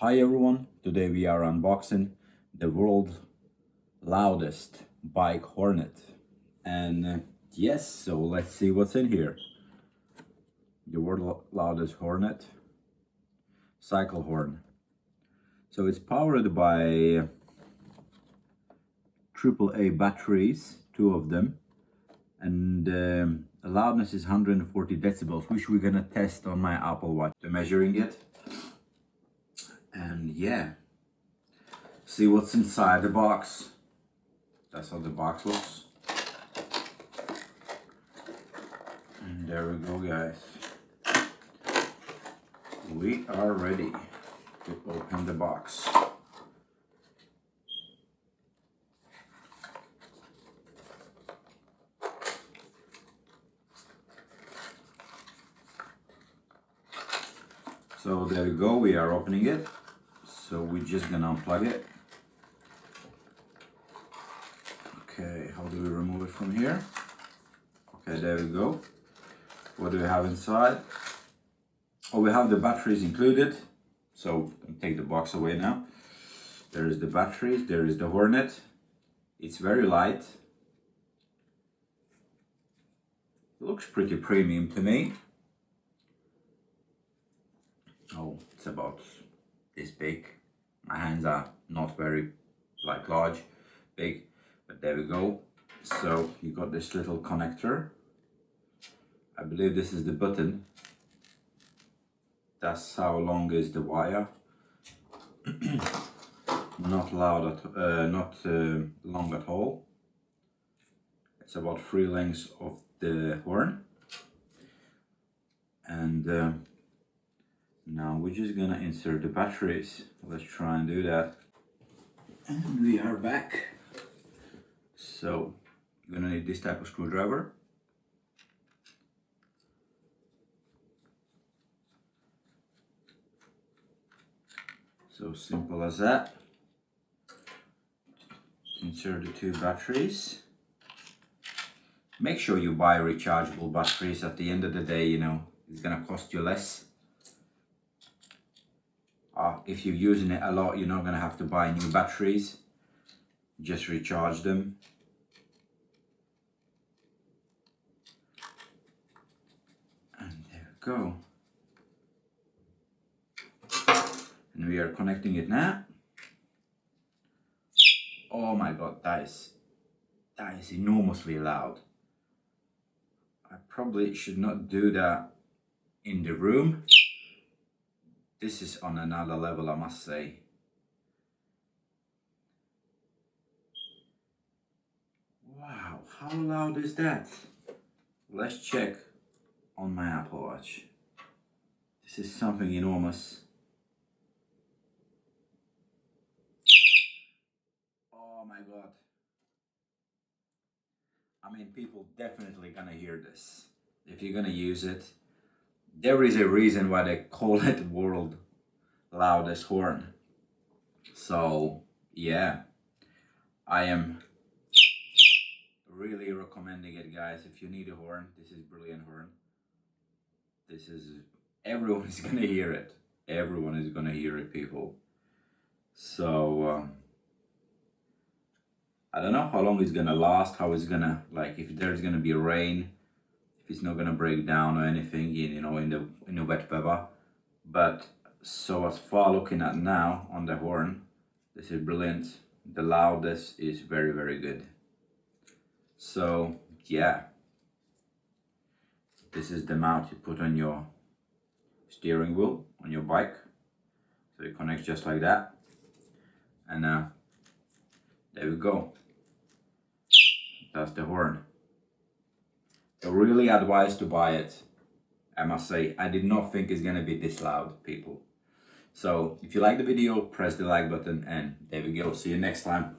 Hi everyone, today we are unboxing the world loudest bike Hornet. And yes, so let's see what's in here. The world loudest Hornet cycle horn. So it's powered by AAA batteries, two of them, and the loudness is 140 decibels, which we're gonna test on my Apple Watch. We're measuring it. And yeah, see what's inside the box. That's how the box looks. And there we go, guys. We are ready to open the box. So there we go, we are opening it. So we're just gonna unplug it. Okay, how do we remove it from here? Okay, there we go. What do we have inside? Oh, we have the batteries included. So I'll take the box away now. There is the batteries, there is the Hornet. It's very light. It looks pretty premium to me. Oh, it's about this big. My hands are not very large, big, but there we go. So you got this little connector. I believe this is the button. That's how long is the wire. Not long at all. It's about 3 lengths of the horn. And now we're just gonna insert the batteries. Let's try and do that. And we are back. So you're gonna need this type of screwdriver. So simple as that. Insert the 2 batteries. Make sure you buy rechargeable batteries. At the end of the day, you know, it's gonna cost you less. If you're using it a lot, you're not gonna have to buy new batteries. Just recharge them. And there we go. And we are connecting it now. Oh my god, that is enormously loud. I probably should not do that in the room. This is on another level, I must say. Wow, how loud is that? Let's check on my Apple Watch. This is something enormous. Oh my god. I mean, people definitely gonna hear this. If you're gonna use it, there is a reason why they call it world loudest horn. So yeah, I am really recommending it, guys. If you need a horn, this is brilliant horn. This is, everyone is gonna hear it. Everyone is gonna hear it, people. So I don't know how long it's gonna last, how it's gonna, if there's gonna be rain, if it's not gonna break down or anything, you know, in the wet weather. But so as far looking at now on the horn, this is brilliant. The loudest is very, very good. So yeah, this is the mount you put on your steering wheel on your bike. So it connects just like that. And there we go. That's the horn. I really advise to buy it. I must say, I did not think it's gonna be this loud, people. So if you like the video, press the like button, and there we go. See you next time.